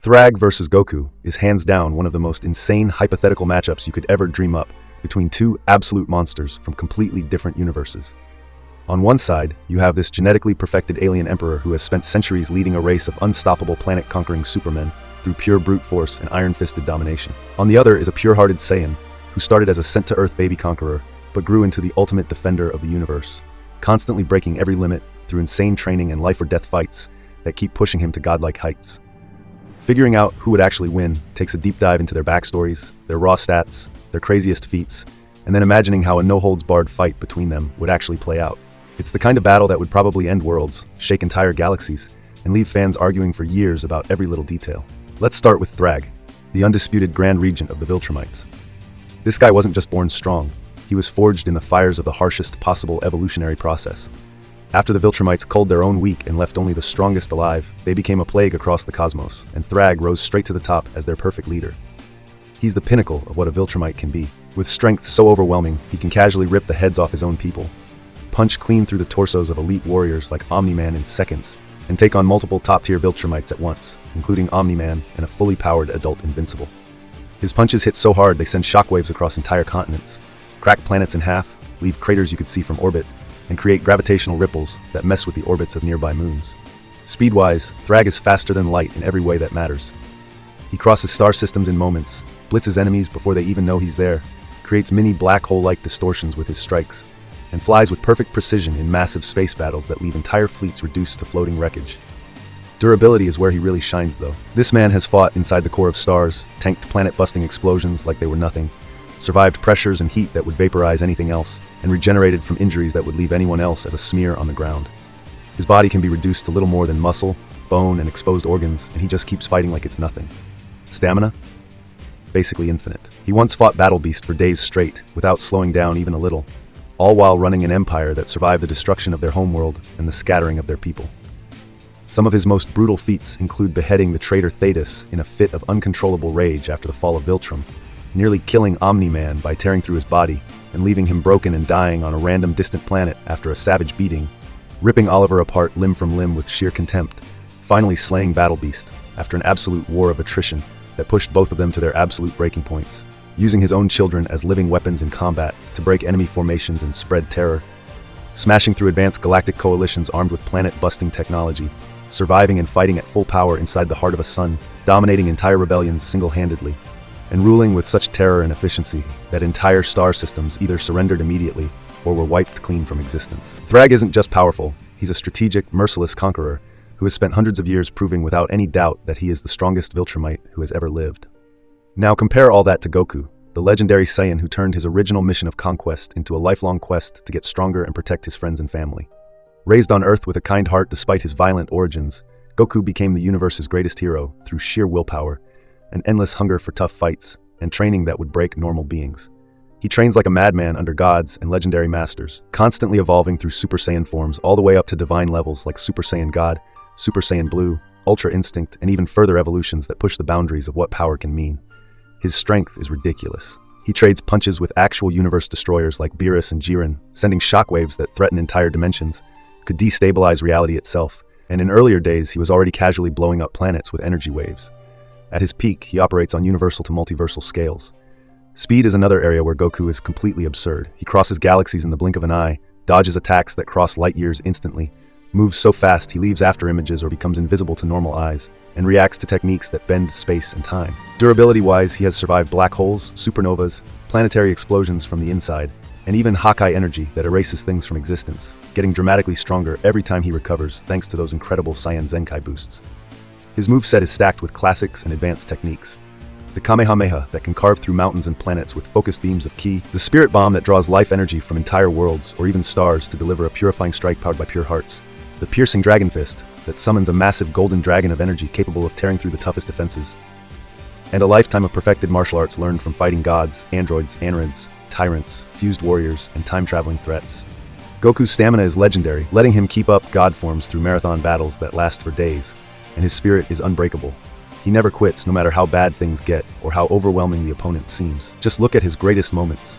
Thragg versus Goku is hands down one of the most insane hypothetical matchups you could ever dream up between two absolute monsters from completely different universes. On one side, you have this genetically perfected alien emperor who has spent centuries leading a race of unstoppable planet-conquering supermen through pure brute force and iron-fisted domination. On the other is a pure-hearted Saiyan who started as a sent-to-Earth baby conqueror but grew into the ultimate defender of the universe, constantly breaking every limit through insane training and life-or-death fights that keep pushing him to godlike heights. Figuring out who would actually win takes a deep dive into their backstories, their raw stats, their craziest feats, and then imagining how a no-holds-barred fight between them would actually play out. It's the kind of battle that would probably end worlds, shake entire galaxies, and leave fans arguing for years about every little detail. Let's start with Thragg, the undisputed Grand Regent of the Viltrumites. This guy wasn't just born strong, he was forged in the fires of the harshest possible evolutionary process. After the Viltrumites culled their own weak and left only the strongest alive, they became a plague across the cosmos, and Thragg rose straight to the top as their perfect leader. He's the pinnacle of what a Viltrumite can be. With strength so overwhelming, he can casually rip the heads off his own people, punch clean through the torsos of elite warriors like Omni-Man in seconds, and take on multiple top-tier Viltrumites at once, including Omni-Man and a fully powered adult Invincible. His punches hit so hard they send shockwaves across entire continents, crack planets in half, leave craters you could see from orbit, and create gravitational ripples that mess with the orbits of nearby moons. Speed-wise, Thragg is faster than light in every way that matters. He crosses star systems in moments, blitzes enemies before they even know he's there, creates mini black hole-like distortions with his strikes, and flies with perfect precision in massive space battles that leave entire fleets reduced to floating wreckage. Durability is where he really shines, though. This man has fought inside the core of stars, tanked planet-busting explosions like they were nothing, survived pressures and heat that would vaporize anything else, and regenerated from injuries that would leave anyone else as a smear on the ground. His body can be reduced to little more than muscle, bone, and exposed organs, and he just keeps fighting like it's nothing. Stamina? Basically infinite. He once fought Battle Beast for days straight, without slowing down even a little, all while running an empire that survived the destruction of their homeworld and the scattering of their people. Some of his most brutal feats include beheading the traitor Thetis in a fit of uncontrollable rage after the fall of Viltrum, nearly killing Omni-Man by tearing through his body and leaving him broken and dying on a random distant planet after a savage beating, ripping Oliver apart limb from limb with sheer contempt, finally slaying Battle Beast after an absolute war of attrition that pushed both of them to their absolute breaking points, using his own children as living weapons in combat to break enemy formations and spread terror, smashing through advanced galactic coalitions armed with planet-busting technology, surviving and fighting at full power inside the heart of a sun, dominating entire rebellions single-handedly, and ruling with such terror and efficiency that entire star systems either surrendered immediately or were wiped clean from existence. Thragg isn't just powerful, he's a strategic, merciless conqueror who has spent hundreds of years proving without any doubt that he is the strongest Viltrumite who has ever lived. Now compare all that to Goku, the legendary Saiyan who turned his original mission of conquest into a lifelong quest to get stronger and protect his friends and family. Raised on Earth with a kind heart despite his violent origins, Goku became the universe's greatest hero through sheer willpower, an endless hunger for tough fights, and training that would break normal beings. He trains like a madman under gods and legendary masters, constantly evolving through Super Saiyan forms all the way up to divine levels like Super Saiyan God, Super Saiyan Blue, Ultra Instinct, and even further evolutions that push the boundaries of what power can mean. His strength is ridiculous. He trades punches with actual universe destroyers like Beerus and Jiren, sending shockwaves that threaten entire dimensions, could destabilize reality itself, and in earlier days he was already casually blowing up planets with energy waves. At his peak, he operates on universal to multiversal scales. Speed is another area where Goku is completely absurd. He crosses galaxies in the blink of an eye, dodges attacks that cross light years instantly, moves so fast he leaves after images or becomes invisible to normal eyes, and reacts to techniques that bend space and time. Durability-wise, he has survived black holes, supernovas, planetary explosions from the inside, and even Hawkeye energy that erases things from existence, getting dramatically stronger every time he recovers thanks to those incredible Saiyan Zenkai boosts. His moveset is stacked with classics and advanced techniques. The Kamehameha that can carve through mountains and planets with focused beams of ki, the Spirit Bomb that draws life energy from entire worlds or even stars to deliver a purifying strike powered by pure hearts, the Piercing Dragon Fist that summons a massive golden dragon of energy capable of tearing through the toughest defenses, and a lifetime of perfected martial arts learned from fighting gods, androids, anarids, tyrants, fused warriors, and time-traveling threats. Goku's stamina is legendary, letting him keep up god forms through marathon battles that last for days, and his spirit is unbreakable. He never quits no matter how bad things get or how overwhelming the opponent seems. Just look at his greatest moments.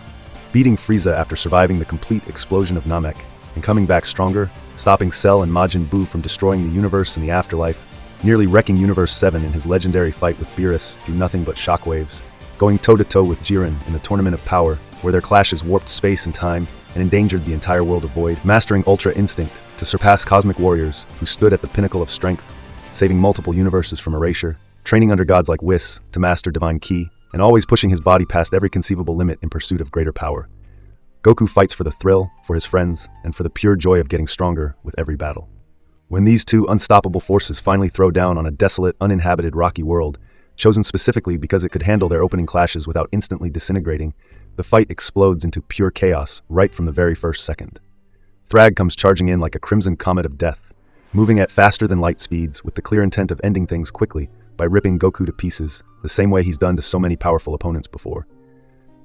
Beating Frieza after surviving the complete explosion of Namek, and coming back stronger, stopping Cell and Majin Buu from destroying the universe and the afterlife, nearly wrecking Universe 7 in his legendary fight with Beerus through nothing but shockwaves, going toe-to-toe with Jiren in the Tournament of Power, where their clashes warped space and time and endangered the entire world of Void, mastering Ultra Instinct to surpass cosmic warriors who stood at the pinnacle of strength, saving multiple universes from erasure, training under gods like Whis to master Divine Ki, and always pushing his body past every conceivable limit in pursuit of greater power. Goku fights for the thrill, for his friends, and for the pure joy of getting stronger with every battle. When these two unstoppable forces finally throw down on a desolate, uninhabited rocky world, chosen specifically because it could handle their opening clashes without instantly disintegrating, the fight explodes into pure chaos right from the very first second. Thragg comes charging in like a crimson comet of death, moving at faster than light speeds with the clear intent of ending things quickly by ripping Goku to pieces, the same way he's done to so many powerful opponents before.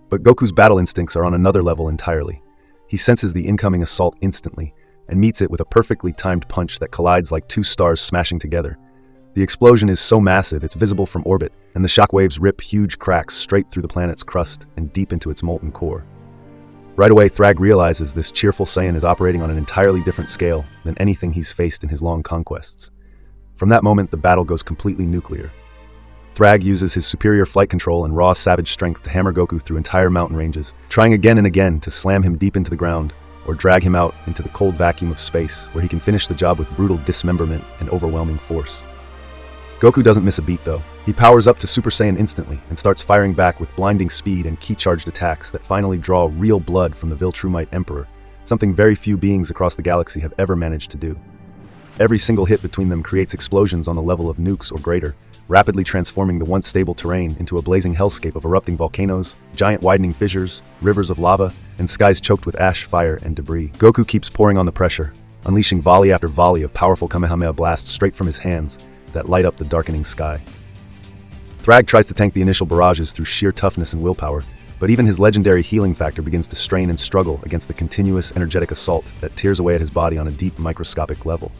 But Goku's battle instincts are on another level entirely. He senses the incoming assault instantly, and meets it with a perfectly timed punch that collides like two stars smashing together. The explosion is so massive it's visible from orbit, and the shockwaves rip huge cracks straight through the planet's crust and deep into its molten core. Right away, Thragg realizes this cheerful Saiyan is operating on an entirely different scale than anything he's faced in his long conquests. From that moment, the battle goes completely nuclear. Thragg uses his superior flight control and raw savage strength to hammer Goku through entire mountain ranges, trying again and again to slam him deep into the ground, or drag him out into the cold vacuum of space, where he can finish the job with brutal dismemberment and overwhelming force. Goku doesn't miss a beat though. He powers up to Super Saiyan instantly and starts firing back with blinding speed and ki-charged attacks that finally draw real blood from the Viltrumite Emperor, something very few beings across the galaxy have ever managed to do. Every single hit between them creates explosions on the level of nukes or greater, rapidly transforming the once stable terrain into a blazing hellscape of erupting volcanoes, giant widening fissures, rivers of lava, and skies choked with ash, fire, and debris. Goku keeps pouring on the pressure, unleashing volley after volley of powerful Kamehameha blasts straight from his hands that light up the darkening sky. Thragg tries to tank the initial barrages through sheer toughness and willpower, but even his legendary healing factor begins to strain and struggle against the continuous energetic assault that tears away at his body on a deep microscopic level.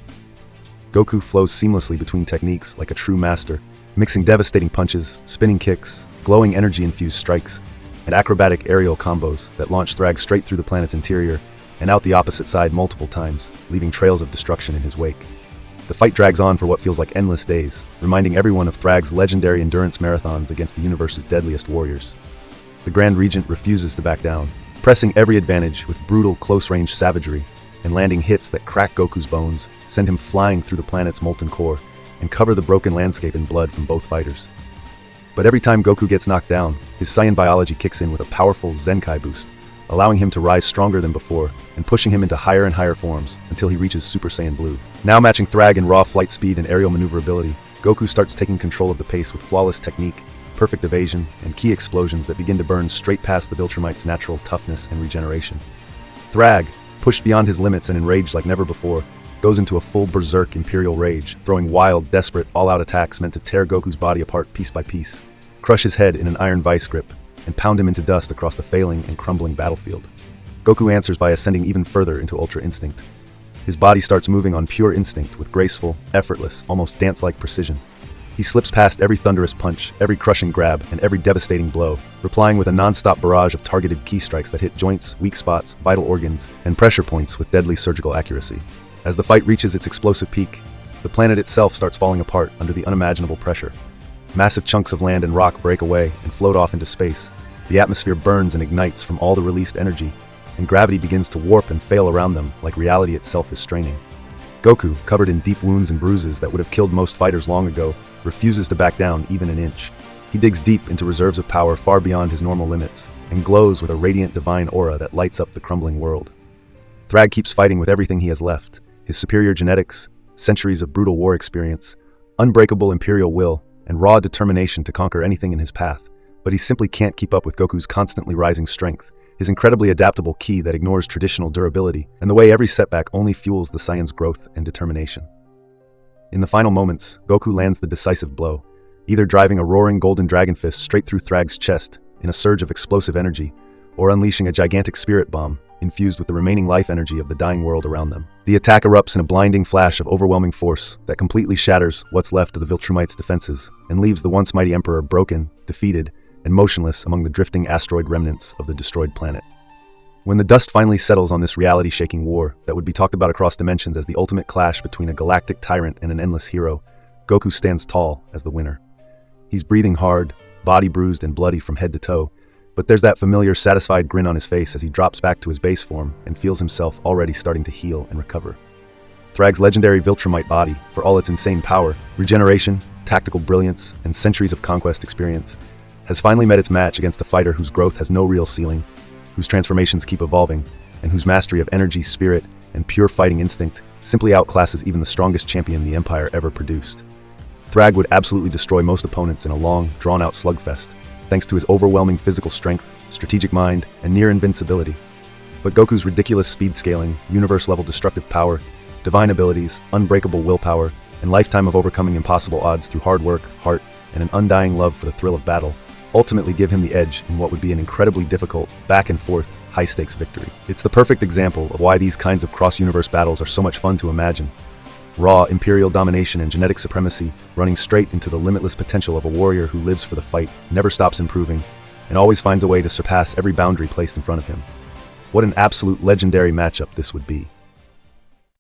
Goku flows seamlessly between techniques like a true master, mixing devastating punches, spinning kicks, glowing energy-infused strikes, and acrobatic aerial combos that launch Thragg straight through the planet's interior and out the opposite side multiple times, leaving trails of destruction in his wake. The fight drags on for what feels like endless days, reminding everyone of Thragg's legendary endurance marathons against the universe's deadliest warriors. The Grand Regent refuses to back down, pressing every advantage with brutal close-range savagery and landing hits that crack Goku's bones, send him flying through the planet's molten core, and cover the broken landscape in blood from both fighters. But every time Goku gets knocked down, his Saiyan biology kicks in with a powerful Zenkai boost, allowing him to rise stronger than before and pushing him into higher and higher forms until he reaches Super Saiyan Blue. Now matching Thragg in raw flight speed and aerial maneuverability, Goku starts taking control of the pace with flawless technique, perfect evasion, and ki explosions that begin to burn straight past the Viltrumite's natural toughness and regeneration. Thragg, pushed beyond his limits and enraged like never before, goes into a full berserk Imperial rage, throwing wild, desperate, all-out attacks meant to tear Goku's body apart piece by piece, crush his head in an iron vice grip, and pound him into dust across the failing and crumbling battlefield. Goku answers by ascending even further into Ultra Instinct. His body starts moving on pure instinct with graceful, effortless, almost dance-like precision. He slips past every thunderous punch, every crushing grab, and every devastating blow, replying with a non-stop barrage of targeted ki strikes that hit joints, weak spots, vital organs, and pressure points with deadly surgical accuracy. As the fight reaches its explosive peak, the planet itself starts falling apart under the unimaginable pressure. Massive chunks of land and rock break away and float off into space. The atmosphere burns and ignites from all the released energy, and gravity begins to warp and fail around them like reality itself is straining. Goku, covered in deep wounds and bruises that would have killed most fighters long ago, refuses to back down even an inch. He digs deep into reserves of power far beyond his normal limits, and glows with a radiant divine aura that lights up the crumbling world. Thragg keeps fighting with everything he has left: his superior genetics, centuries of brutal war experience, unbreakable imperial will, and raw determination to conquer anything in his path. But he simply can't keep up with Goku's constantly rising strength, his incredibly adaptable ki that ignores traditional durability, and the way every setback only fuels the Saiyan's growth and determination. In the final moments, Goku lands the decisive blow, either driving a roaring golden dragon fist straight through Thragg's chest in a surge of explosive energy, or unleashing a gigantic spirit bomb infused with the remaining life energy of the dying world around them. The attack erupts in a blinding flash of overwhelming force that completely shatters what's left of the Viltrumite's defenses and leaves the once mighty Emperor broken, defeated, and motionless among the drifting asteroid remnants of the destroyed planet. When the dust finally settles on this reality-shaking war that would be talked about across dimensions as the ultimate clash between a galactic tyrant and an endless hero, Goku stands tall as the winner. He's breathing hard, body bruised and bloody from head to toe, but there's that familiar, satisfied grin on his face as he drops back to his base form and feels himself already starting to heal and recover. Thragg's legendary Viltrumite body, for all its insane power, regeneration, tactical brilliance, and centuries of conquest experience, has finally met its match against a fighter whose growth has no real ceiling, whose transformations keep evolving, and whose mastery of energy, spirit, and pure fighting instinct simply outclasses even the strongest champion the Empire ever produced. Thragg would absolutely destroy most opponents in a long, drawn-out slugfest, thanks to his overwhelming physical strength, strategic mind, and near invincibility. But Goku's ridiculous speed scaling, universe-level destructive power, divine abilities, unbreakable willpower, and lifetime of overcoming impossible odds through hard work, heart, and an undying love for the thrill of battle ultimately give him the edge in what would be an incredibly difficult, back-and-forth, high-stakes victory. It's the perfect example of why these kinds of cross-universe battles are so much fun to imagine. Raw imperial domination and genetic supremacy running straight into the limitless potential of a warrior who lives for the fight, never stops improving, and always finds a way to surpass every boundary placed in front of him. What an absolute legendary matchup this would be.